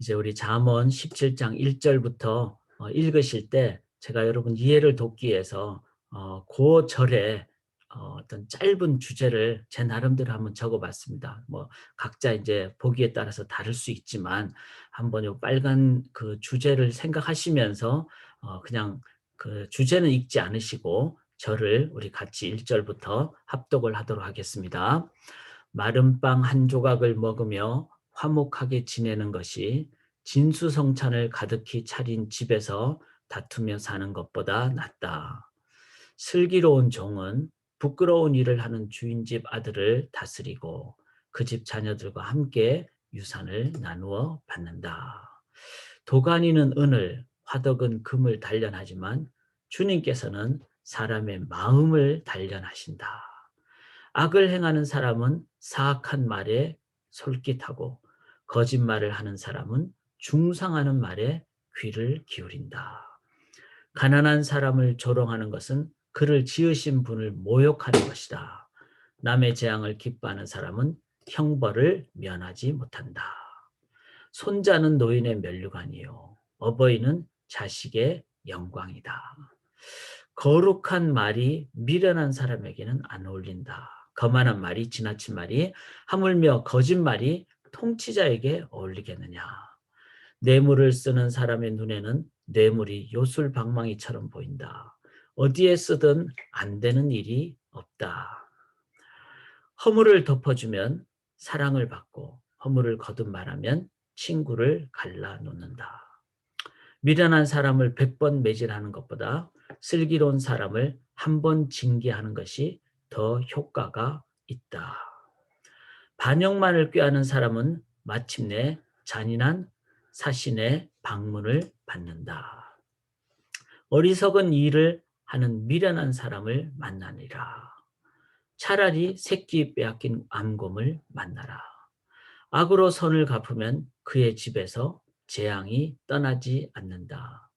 이제 우리 잠언 17장 1절부터 읽으실 때 제가 여러분 이해를 돕기 위해서 그 절에 어떤 짧은 주제를 제 나름대로 한번 적어봤습니다. 뭐 각자 이제 보기에 따라서 다를 수 있지만 한번 요 빨간 그 주제를 생각하시면서 그냥 그 주제는 읽지 않으시고 절을 우리 같이 1절부터 합독을 하도록 하겠습니다. 마른 빵 한 조각을 먹으며 화목하게 지내는 것이 진수성찬을 가득히 차린 집에서 다투며 사는 것보다 낫다. 슬기로운 종은 부끄러운 일을 하는 주인집 아들을 다스리고 그 집 자녀들과 함께 유산을 나누어 받는다. 도가니는 은을, 화덕은 금을 단련하지만 주님께서는 사람의 마음을 단련하신다. 악을 행하는 사람은 사악한 말에 솔깃하고 거짓말을 하는 사람은 중상하는 말에 귀를 기울인다. 가난한 사람을 조롱하는 것은 그를 지으신 분을 모욕하는 것이다. 남의 재앙을 기뻐하는 사람은 형벌을 면하지 못한다. 손자는 노인의 면류관이요 어버이는 자식의 영광이다. 거룩한 말이 미련한 사람에게는 안 어울린다. 거만한 말이, 지나친 말이, 하물며 거짓말이 통치자에게 어울리겠느냐. 뇌물을 쓰는 사람의 눈에는 뇌물이 요술방망이처럼 보인다. 어디에 쓰든 안 되는 일이 없다. 허물을 덮어주면 사랑을 받고 허물을 거듭말하면 친구를 갈라놓는다. 미련한 사람을 100번 매질하는 것보다 슬기로운 사람을 한 번 징계하는 것이 더 효과가 있다. 반역만을 꾀하는 사람은 마침내 잔인한 사신의 방문을 받는다. 어리석은 일을 하는 미련한 사람을 만나니라. 차라리 새끼 빼앗긴 암곰을 만나라. 악으로 선을 갚으면 그의 집에서 재앙이 떠나지 않는다.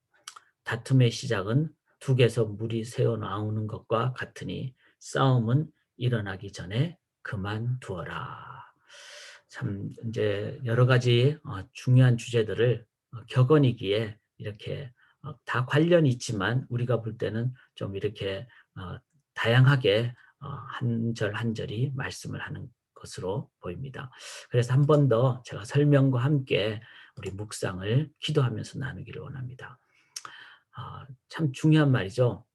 다툼의 시작은 둑에서 물이 새어 나오는 것과 같으니 싸움은 일어나기 전에 그만두어라. 참 이제 여러 가지 중요한 주제들을 격언이기에 이렇게 다 관련이 있지만 우리가 볼 때는 좀 이렇게 다양하게 한 절 한 절이 말씀을 하는 것으로 보입니다. 그래서 한 번 더 제가 설명과 함께 우리 묵상을 기도하면서 나누기를 원합니다. 참 중요한 말이죠.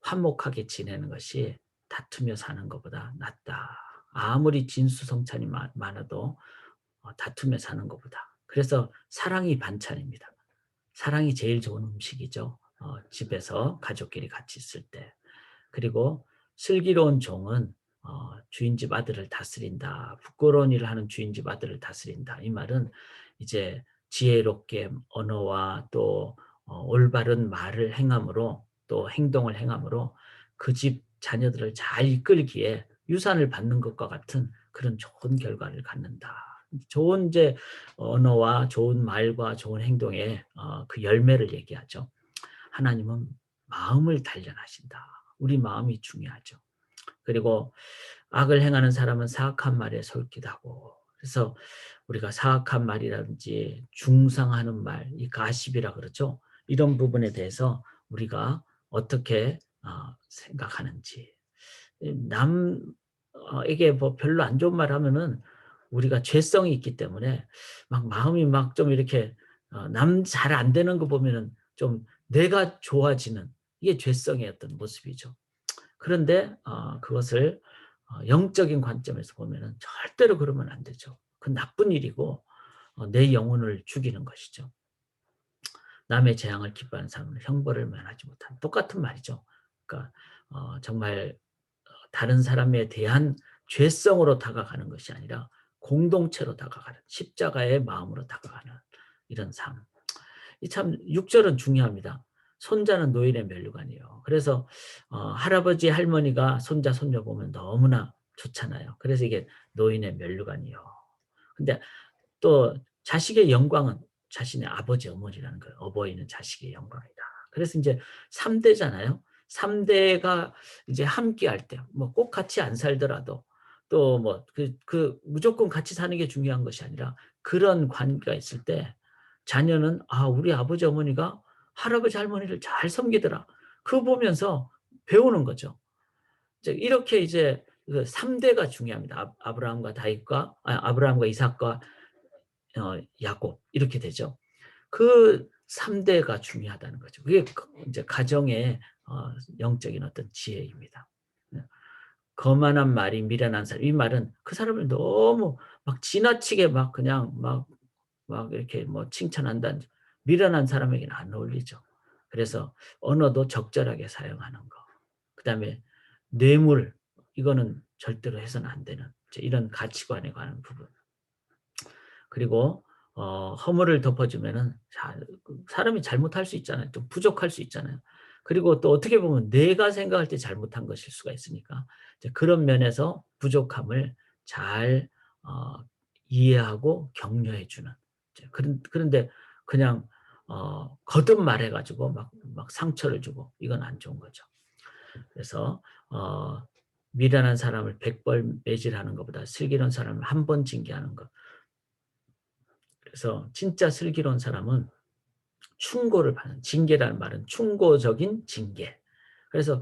화목하게 지내는 것이 다투며 사는 것보다 낫다. 아무리 진수성찬이 많아도 다투며 사는 것보다. 그래서 사랑이 반찬입니다. 사랑이 제일 좋은 음식이죠. 집에서 가족끼리 같이 있을 때. 그리고 슬기로운 종은 주인집 아들을 다스린다. 부끄러운 일을 하는 주인집 아들을 다스린다. 이 말은 이제 지혜롭게 언어와 또 올바른 말을 행함으로 또 행동을 행함으로 그 집 자녀들을 잘 이끌기에 유산을 받는 것과 같은 그런 좋은 결과를 갖는다. 좋은 이제 언어와 좋은 말과 좋은 행동의 그 열매를 얘기하죠. 하나님은 마음을 단련하신다. 우리 마음이 중요하죠. 그리고 악을 행하는 사람은 사악한 말에 솔깃하고 그래서 우리가 사악한 말이라든지 중상하는 말, 이 가십이라 그러죠. 이런 부분에 대해서 우리가 어떻게 생각하는지 남에게 뭐 별로 안 좋은 말 하면은 우리가 죄성이 있기 때문에 막 마음이 막 좀 이렇게 남 잘 안 되는 거 보면은 좀 내가 좋아지는 이게 죄성의 어떤 모습이죠. 그런데 그것을 영적인 관점에서 보면은 절대로 그러면 안 되죠. 그건 나쁜 일이고 내 영혼을 죽이는 것이죠. 남의 재앙을 기뻐하는 사람은 형벌을 면하지 못한다. 똑같은 말이죠. 그러니까 정말 다른 사람에 대한 죄성으로 다가가는 것이 아니라 공동체로 다가가는 십자가의 마음으로 다가가는 이런 삶. 이 참 6절은 중요합니다. 손자는 노인의 면류관이에요. 그래서 할아버지 할머니가 손자 손녀 보면 너무나 좋잖아요. 그래서 이게 노인의 면류관이요. 근데 또 자식의 영광은 자신의 아버지 어머니라는 거예요. 어버이는 자식의 영광이다. 그래서 이제 3대잖아요. 3대가 이제 함께 할 때, 뭐 꼭 같이 안 살더라도 또 뭐 무조건 같이 사는 게 중요한 것이 아니라 그런 관계가 있을 때 자녀는 '아 우리 아버지 어머니가 할아버지 할머니를 잘 섬기더라.' 그거 보면서 배우는 거죠. 이제 이렇게 이제 그 3 대가 중요합니다. 아브라함과 다윗과 아브라함과 이삭과 야곱 이렇게 되죠. 그 3 대가 중요하다는 거죠. 그게 이제 가정의 영적인 어떤 지혜입니다. 네. 거만한 말이 미련한 사람. 이 말은 그 사람을 너무 막 지나치게 막 그냥 막 이렇게 뭐 칭찬한다는 미련한 사람에게는 안 어울리죠. 그래서 언어도 적절하게 사용하는 거. 그다음에 뇌물 이거는 절대로 해서는 안 되는 이런 가치관에 관한 부분. 그리고 허물을 덮어주면은 사람이 잘못할 수 있잖아요. 좀 부족할 수 있잖아요. 그리고 또 어떻게 보면 내가 생각할 때 잘못한 것일 수가 있으니까 이제 그런 면에서 부족함을 잘 어 이해하고 격려해 주는 그런데 그냥 거듭 말해 가지고 막 상처를 주고 이건 안 좋은 거죠. 그래서 어 미련한 사람을 100벌 매질하는 것보다 슬기로운 사람을 한 번 징계하는 것. 그래서 진짜 슬기로운 사람은 충고를 받는 징계라는 말은 충고적인 징계. 그래서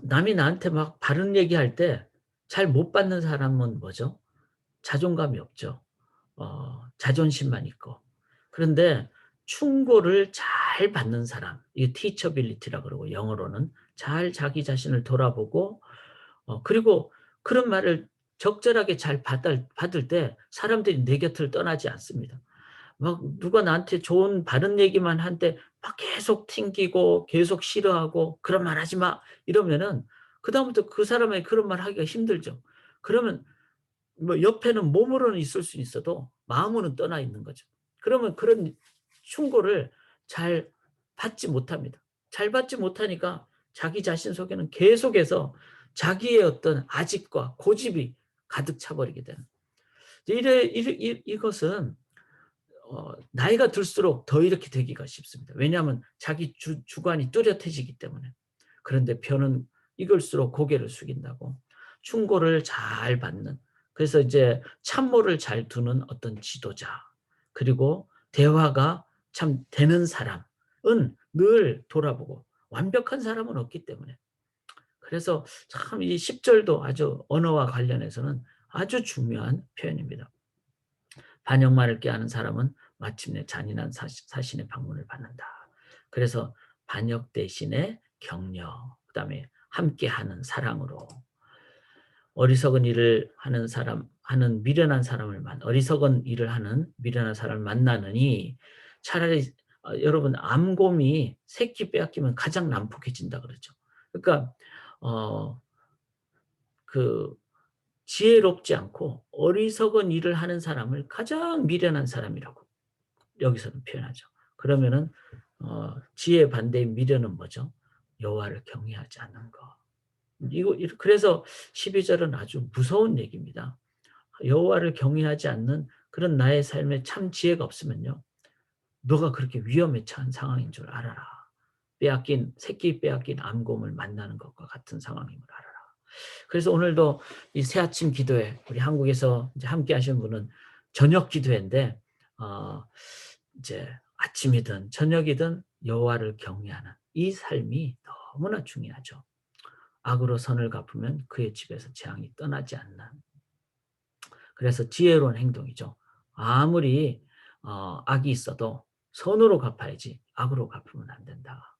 남이 나한테 막 바른 얘기할 때 잘 못 받는 사람은 뭐죠? 자존감이 없죠. 자존심만 있고. 그런데 충고를 잘 받는 사람, 이게 teachability라 그러고 영어로는 잘 자기 자신을 돌아보고 그리고 그런 말을 적절하게 잘 받을 때 사람들이 내 곁을 떠나지 않습니다. 막 누가 나한테 좋은 바른 얘기만 한데 막 계속 튕기고 계속 싫어하고 "그런 말 하지 마." 이러면은 그다음부터 그 사람에게 그런 말 하기가 힘들죠. 그러면 뭐 옆에는 몸으로는 있을 수 있어도 마음으로는 떠나 있는 거죠. 그러면 그런 충고를 잘 받지 못합니다. 잘 받지 못하니까 자기 자신 속에는 계속해서 자기의 어떤 아집과 고집이 가득 차 버리게 되는. 이것은 나이가 들수록 더 이렇게 되기가 쉽습니다. 왜냐하면 자기 주관이 뚜렷해지기 때문에. 그런데 편은 익을수록 고개를 숙인다고. 충고를 잘 받는. 그래서 이제 참모를 잘 두는 어떤 지도자. 그리고 대화가 참 되는 사람은 늘 돌아보고 완벽한 사람은 없기 때문에. 그래서 참 이 10절도 아주 언어와 관련해서는 아주 중요한 표현입니다. 반역말을 꾀하는 사람은 마침내 잔인한 사신의 방문을 받는다. 그래서 반역 대신에 격려, 그다음에 함께하는 사랑으로 어리석은 일을 하는 사람, 어리석은 일을 하는 미련한 사람을 만나느니 차라리 여러분 암곰이 새끼 빼앗기면 가장 난폭해진다 그러죠. 그러니까 어, 그 지혜롭지 않고 어리석은 일을 하는 사람을 가장 미련한 사람이라고 여기서는 표현하죠. 그러면은 지혜 반대의 미련은 뭐죠? 여호와를 경외하지 않는 거. 그래서 12절은 아주 무서운 얘기입니다. 여호와를 경외하지 않는 그런 나의 삶에 참 지혜가 없으면요. 너가 그렇게 위험에 처한 상황인 줄 알아라. 새끼 빼앗긴 암곰을 만나는 것과 같은 상황임을 알아라. 그래서 오늘도 이 새아침 기도회 우리 한국에서 이제 함께 하신 분은 저녁 기도회인데 이제 아침이든 저녁이든 여호와를 경외하는 이 삶이 너무나 중요하죠. 악으로 선을 갚으면 그의 집에서 재앙이 떠나지 않는. 그래서 지혜로운 행동이죠. 아무리 악이 있어도 선으로 갚아야지 악으로 갚으면 안 된다.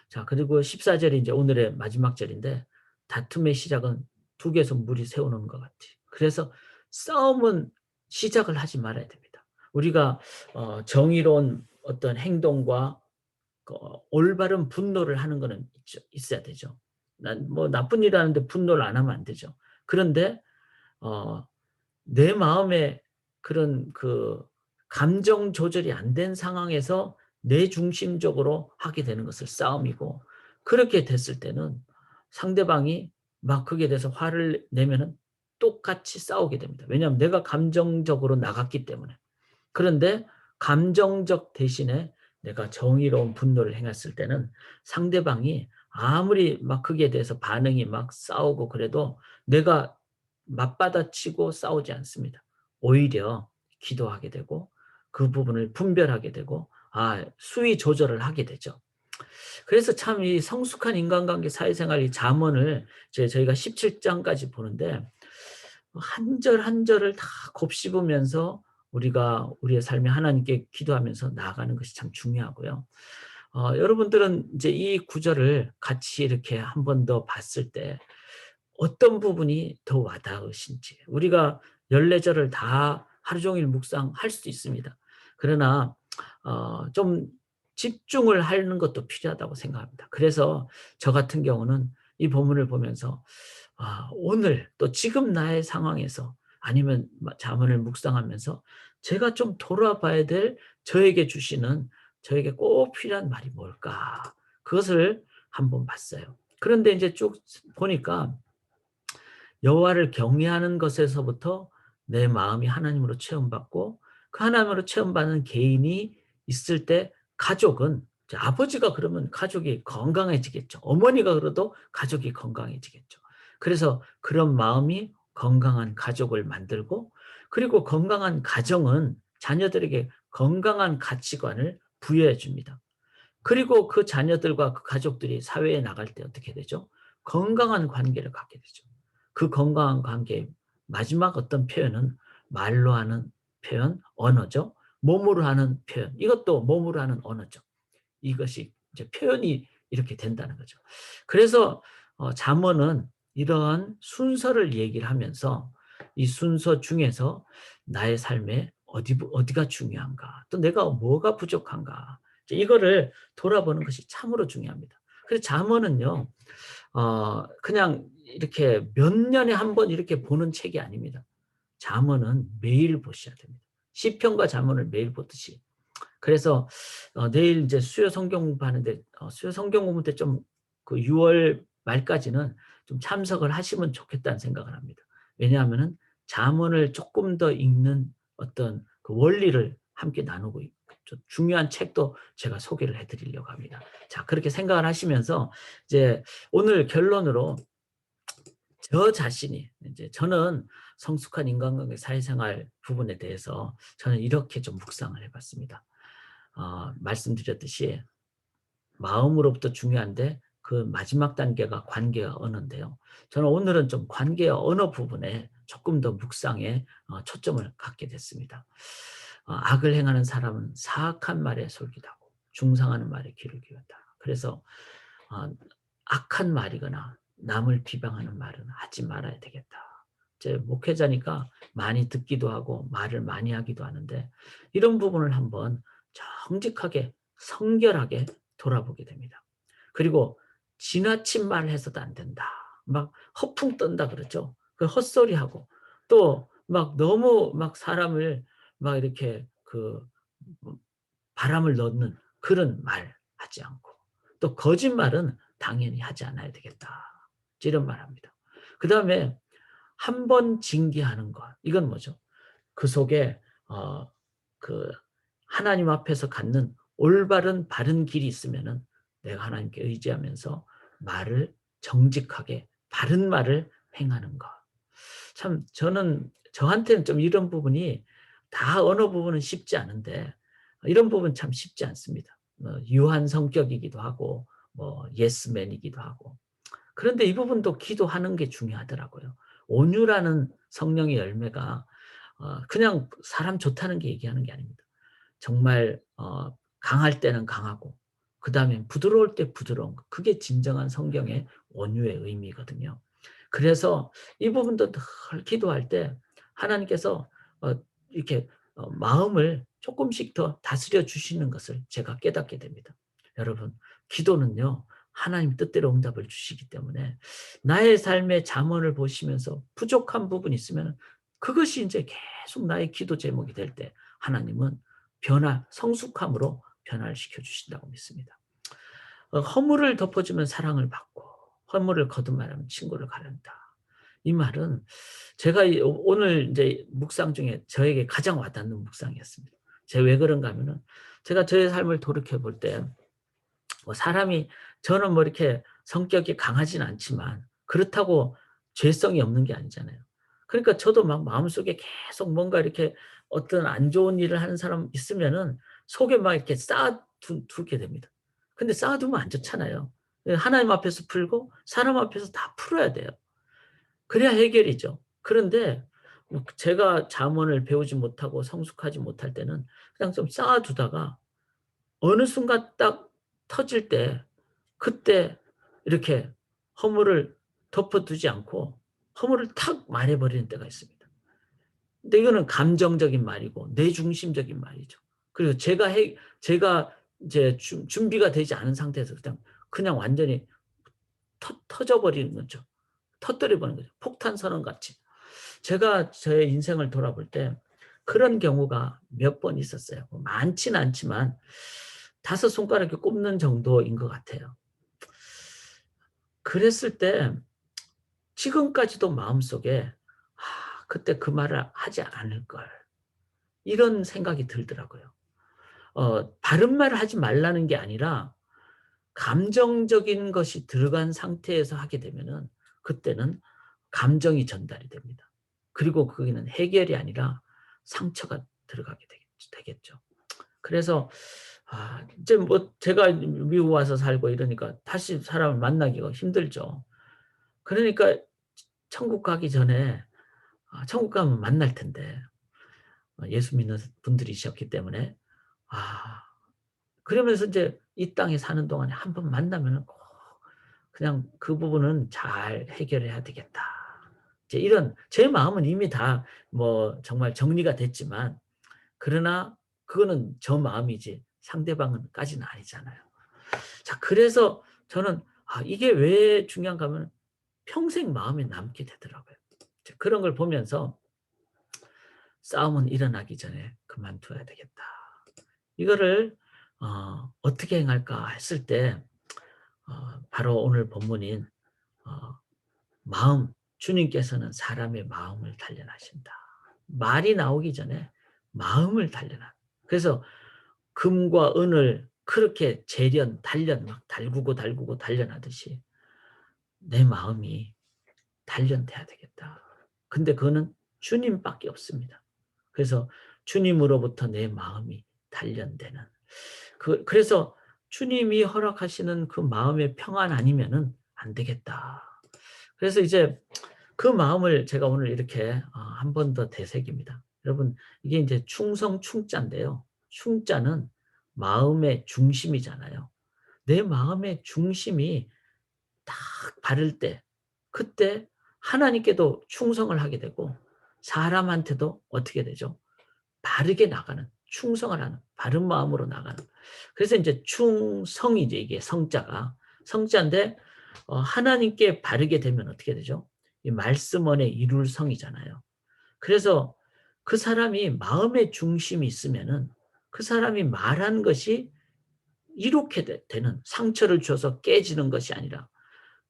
자, 그리고 14절이 이제 오늘의 마지막 절인데 다툼의 시작은 두 개에서 물이 새우는 것 같아요. 그래서 싸움은 시작을 하지 말아야 됩니다. 우리가 정의로운 어떤 행동과 올바른 분노를 하는 거는 있어야 되죠. 난 뭐 나쁜 일 하는데 분노를 안 하면 안 되죠. 그런데 내 마음에 그런 감정 조절이 안 된 상황에서 내 중심적으로 하게 되는 것을 싸움이고 그렇게 됐을 때는 상대방이 막 거기에 대해서 화를 내면은 똑같이 싸우게 됩니다. 왜냐하면 내가 감정적으로 나갔기 때문에. 그런데 감정적 대신에 내가 정의로운 분노를 행했을 때는 상대방이 아무리 막 거기에 대해서 반응이 막 싸우고 그래도 내가 맞받아치고 싸우지 않습니다. 오히려 기도하게 되고 그 부분을 분별하게 되고 수위 조절을 하게 되죠. 그래서 참 이 성숙한 인간관계 사회생활 이 잠언을 저희가 17장까지 보는데 한 절 한 절을 다 곱씹으면서 우리가 우리의 삶에 하나님께 기도하면서 나아가는 것이 참 중요하고요. 여러분들은 이제 이 구절을 같이 이렇게 한 번 더 봤을 때 어떤 부분이 더 와닿으신지. 우리가 14절을 다 하루 종일 묵상할 수도 있습니다. 그러나 좀 집중을 하는 것도 필요하다고 생각합니다. 그래서 저 같은 경우는 이 본문을 보면서 오늘 또 지금 나의 상황에서 아니면 잠언을 묵상하면서 제가 좀 돌아봐야 될 저에게 주시는 저에게 꼭 필요한 말이 뭘까? 그것을 한번 봤어요. 그런데 이제 쭉 보니까 여호와를 경외하는 것에서부터 내 마음이 하나님으로 체험받고 그 하나님으로 체험받는 개인이 있을 때 가족은 이제 아버지가 그러면 가족이 건강해지겠죠. 어머니가 그래도 가족이 건강해지겠죠. 그래서 그런 마음이 건강한 가족을 만들고 그리고 건강한 가정은 자녀들에게 건강한 가치관을 부여해 줍니다. 그리고 그 자녀들과 그 가족들이 사회에 나갈 때 어떻게 되죠? 건강한 관계를 갖게 되죠. 그 건강한 관계의 마지막 어떤 표현은 말로 하는 표현, 언어죠. 몸으로 하는 표현. 이것도 몸으로 하는 언어죠. 이것이 이제 표현이 이렇게 된다는 거죠. 그래서 잠언은 이러한 순서를 얘기를 하면서 이 순서 중에서 나의 삶에 어디가 중요한가, 또 내가 뭐가 부족한가, 이거를 돌아보는 것이 참으로 중요합니다. 그래서 잠언은요, 그냥 이렇게 몇 년에 한 번 이렇게 보는 책이 아닙니다. 잠언은 매일 보셔야 됩니다. 시편과 잠언을 매일 보듯이. 그래서 내일 이제 수요 성경 공부하는데 수요 성경 공부 때 좀 그 6월 말까지는 좀 참석을 하시면 좋겠다는 생각을 합니다. 왜냐하면은 잠언을 조금 더 읽는 어떤 그 원리를 함께 나누고 있죠. 중요한 책도 제가 소개를 해 드리려고 합니다. 자, 그렇게 생각을 하시면서 이제 오늘 결론으로 저 자신이 이제 저는 성숙한 인간관계 사회생활 부분에 대해서 저는 이렇게 좀 묵상을 해 봤습니다. 말씀드렸듯이 마음으로부터 중요한데 그 마지막 단계가 관계와 언어인데요. 저는 오늘은 좀 관계와 언어 부분에 조금 더 묵상에 초점을 갖게 됐습니다. 악을 행하는 사람은 사악한 말에 솔깃하고 중상하는 말에 귀를 기울인다. 그래서 악한 말이거나 남을 비방하는 말은 하지 말아야 되겠다. 제 목회자니까 많이 듣기도 하고 말을 많이 하기도 하는데 이런 부분을 한번 정직하게 성결하게 돌아보게 됩니다. 그리고 지나친 말을 해서도 안 된다. 막 허풍 떤다 그러죠. 그 헛소리하고 또 막 너무 막 사람을 막 이렇게 바람을 넣는 그런 말 하지 않고 또 거짓말은 당연히 하지 않아야 되겠다. 이런 말합니다. 그다음에 한 번 징계하는 것. 이건 뭐죠? 그 속에 그 하나님 앞에서 갖는 올바른 바른 길이 있으면은 내가 하나님께 의지하면서 말을 정직하게 바른 말을 행하는 것. 참 저한테는 좀 이런 부분이 다 어느 부분은 쉽지 않은데 이런 부분 참 쉽지 않습니다. 유한 성격이기도 하고 예스맨이기도 하고. 그런데 이 부분도 기도하는 게 중요하더라고요. 온유라는 성령의 열매가 그냥 사람 좋다는 게 얘기하는 게 아닙니다. 정말 강할 때는 강하고 그다음에 부드러울 때 부드러운 거. 그게 진정한 성경의 온유의 의미거든요. 그래서 이 부분도 늘 기도할 때 하나님께서 이렇게 마음을 조금씩 더 다스려 주시는 것을 제가 깨닫게 됩니다. 여러분, 기도는요, 하나님 뜻대로 응답을 주시기 때문에 나의 삶의 잠언을 보시면서 부족한 부분이 있으면 그것이 이제 계속 나의 기도 제목이 될 때 하나님은 성숙함으로 변화를 시켜 주신다고 믿습니다. 허물을 덮어주면 사랑을 받고 허물을 거듭말하면 친구를 가른다. 이 말은 제가 오늘 이제 묵상 중에 저에게 가장 와닿는 묵상이었습니다. 제가 왜 그런가 하면은 제가 저의 삶을 돌이켜 볼 때 사람이 저는 이렇게 성격이 강하진 않지만 그렇다고 죄성이 없는 게 아니잖아요. 그러니까 저도 막 마음속에 계속 뭔가 이렇게 어떤 안 좋은 일을 하는 사람 있으면은 속에 막 이렇게 두게 됩니다. 근데 쌓아두면 안 좋잖아요. 예, 하나님 앞에서 풀고 사람 앞에서 다 풀어야 돼요. 그래야 해결이죠. 그런데 뭐 제가 잠언을 배우지 못하고 성숙하지 못할 때는 그냥 좀 쌓아두다가 어느 순간 딱 터질 때 그때 이렇게 허물을 덮어두지 않고 허물을 탁 말해 버리는 때가 있습니다. 근데 이거는 감정적인 말이고 내 중심적인 말이죠. 그리고 제가 이제 준비가 되지 않은 상태에서 그냥 완전히 터져 버리는 거죠. 터뜨려 버리는 거죠. 폭탄 선언같이. 제가 제 인생을 돌아볼 때 그런 경우가 몇 번 있었어요. 뭐 많지는 않지만 5 손가락에 꼽는 정도인 것 같아요. 그랬을 때 지금까지도 마음속에 '아 그때 그 말을 하지 않을 걸.' 이런 생각이 들더라고요. 바른 말을 하지 말라는 게 아니라 감정적인 것이 들어간 상태에서 하게 되면은 그때는 감정이 전달이 됩니다. 그리고 거기는 해결이 아니라 상처가 들어가게 되겠죠. 그래서 이제 뭐 제가 미국 와서 살고 이러니까 다시 사람을 만나기가 힘들죠. 그러니까 천국 가기 전에 천국 가면 만날 텐데 예수 믿는 분들이셨기 때문에 아 그러면서 인제 이 땅에 사는 동안에 한 번 만나면은 꼭 그냥 '그 부분은 잘 해결해야 되겠다.' 이제 이런 제 마음은 이미 다 뭐 정말 정리가 됐지만 그러나 그거는 저 마음이지 상대방은 까지는 아니잖아요. 자 그래서 저는 이게 왜 중요한가 하면 평생 마음에 남게 되더라고요. 이제 그런 걸 보면서 '싸움은 일어나기 전에 그만둬야 되겠다.' 이거를 어떻게 행할까 했을 때 바로 오늘 본문인 어 마음 주님께서는 사람의 마음을 단련하신다. 말이 나오기 전에 마음을 단련한. 그래서 금과 은을 그렇게 단련 막 달구고 달구고 단련하듯이 내 마음이 단련돼야 되겠다. 근데 그거는 주님밖에 없습니다. 그래서 주님으로부터 내 마음이 단련되는 그래서 주님이 허락하시는 그 마음의 평안 아니면은 안 되겠다. 그래서 이제 그 마음을 제가 오늘 이렇게 한 번 더 되새깁니다. 여러분 이게 인제 충성 충자인데요. 충자는 마음의 중심이잖아요. 내 마음의 중심이 딱 바를 때 그때 하나님께도 충성을 하게 되고 사람한테도 어떻게 되죠? 바르게 나가는 충성을 하는 바른 마음으로 나가는 그래서 인제 충성이죠 이게 성자가. 성자인데 하나님께 바르게 되면 어떻게 되죠? 이 말씀 안에 이룰 성이잖아요. 그래서 그 사람이 마음의 중심이 있으면은 그 사람이 말한 것이 이롭게 되는 상처를 줘서 깨지는 것이 아니라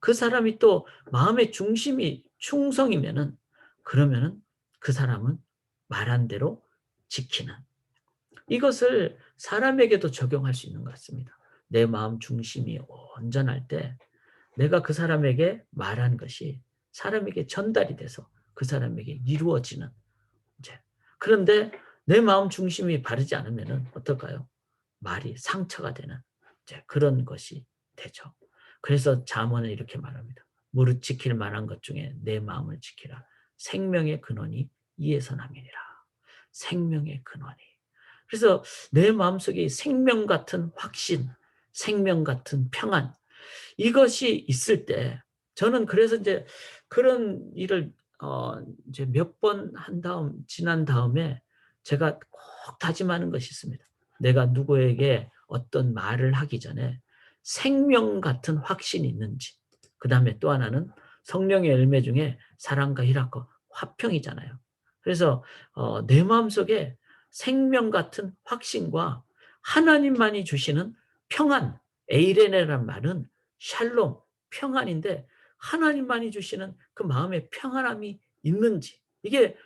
그 사람이 또 마음의 중심이 충성이면은 그러면은 그 사람은 말한 대로 지키는 이것을 사람에게도 적용할 수 있는 것 같습니다. 내 마음 중심이 온전할 때 내가 그 사람에게 말한 것이 사람에게 전달이 돼서 그 사람에게 이루어지는 이제 그런데 내 마음 중심이 바르지 않으면은 어떨까요? 말이 상처가 되는 이제 그런 것이 되죠. 그래서 잠언은 이렇게 말합니다. 무릇 지킬 만한 것 중에 내 마음을 지키라. 생명의 근원이 이에서 남이니라. 생명의 근원이. 그래서 내 마음속에 생명 같은 확신, 생명 같은 평안 이것이 있을 때 저는 그래서 인제 그런 일을 이제 몇 번 지난 다음에 제가 꼭 다짐하는 것이 있습니다. 내가 누구에게 어떤 말을 하기 전에 생명 같은 확신이 있는지. 그다음에 또 하나는 성령의 열매 중에 사랑과 희락과 화평이잖아요. 그래서 내 마음속에 생명 같은 확신과 하나님만이 주시는 평안, 에이레네라는 말은 샬롬, 평안인데 하나님만이 주시는 그 마음의 평안함이 있는지 이게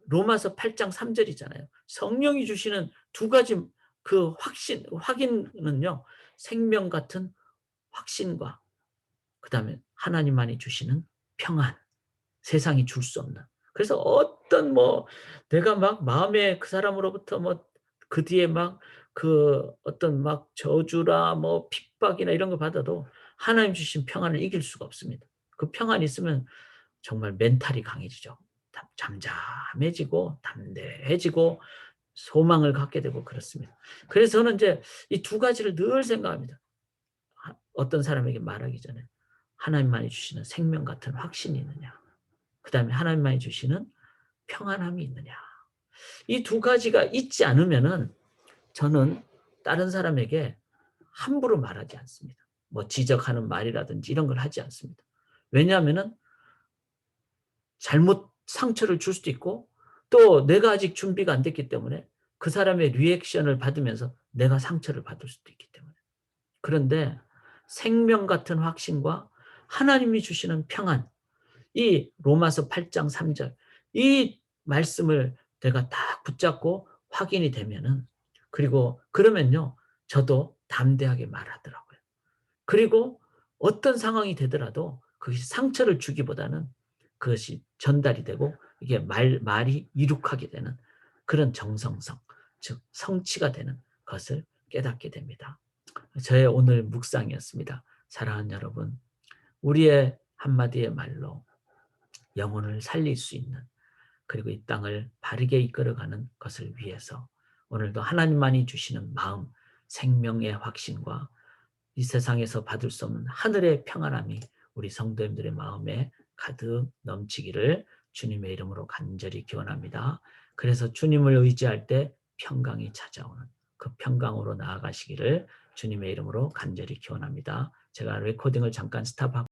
로마서 8장 3절이잖아요. 성령이 주시는 두 가지 그 확인은요. 생명 같은 확신과 그다음에 하나님만이 주시는 평안, 세상이 줄 수 없는 그래서 어떤 뭐 내가 막 마음에 그 사람으로부터 뭐 그 뒤에 막 그 어떤 막 저주라 뭐 핍박이나 이런 거 받아도 하나님 주신 평안을 이길 수가 없습니다. 그 평안이 있으면 정말 멘탈이 강해지죠. 잠잠해지고 담대해지고 소망을 갖게 되고 그렇습니다. 그래서 저는 이제 이 두 가지를 늘 생각합니다. 어떤 사람에게 말하기 전에 하나님만이 주시는 생명 같은 확신이 있느냐. 그다음에 하나님만이 주시는 평안함이 있느냐. 이 두 가지가 있지 않으면은 저는 다른 사람에게 함부로 말하지 않습니다. 뭐 지적하는 말이라든지 이런 걸 하지 않습니다. 왜냐하면은 잘못 상처를 줄 수도 있고 또 내가 아직 준비가 안 됐기 때문에 그 사람의 리액션을 받으면서 내가 상처를 받을 수도 있기 때문에. 그런데 생명 같은 확신과 하나님이 주시는 평안, 이 로마서 8장 3절 이 말씀을 내가 딱 붙잡고 확인이 되면은 그리고 그러면요 저도 담대하게 말하더라고요. 그리고 어떤 상황이 되더라도 그것이 상처를 주기보다는 그것이 전달이 되고 이게 말이 이룩하게 되는 그런 정성성, 즉 성취가 되는 것을 깨닫게 됩니다. 저의 오늘 묵상이었습니다. 사랑하는 여러분, 우리의 한마디의 말로 영혼을 살릴 수 있는 그리고 이 땅을 바르게 이끌어가는 것을 위해서 오늘도 하나님만이 주시는 마음, 생명의 확신과 이 세상에서 받을 수 없는 하늘의 평안함이 우리 성도님들의 마음에 가득 넘치기를 주님의 이름으로 간절히 기원합니다. 그래서 주님을 의지할 때 평강이 찾아오는 그 평강으로 나아가시기를 주님의 이름으로 간절히 기원합니다. 제가 레코딩을 잠깐 스탑하고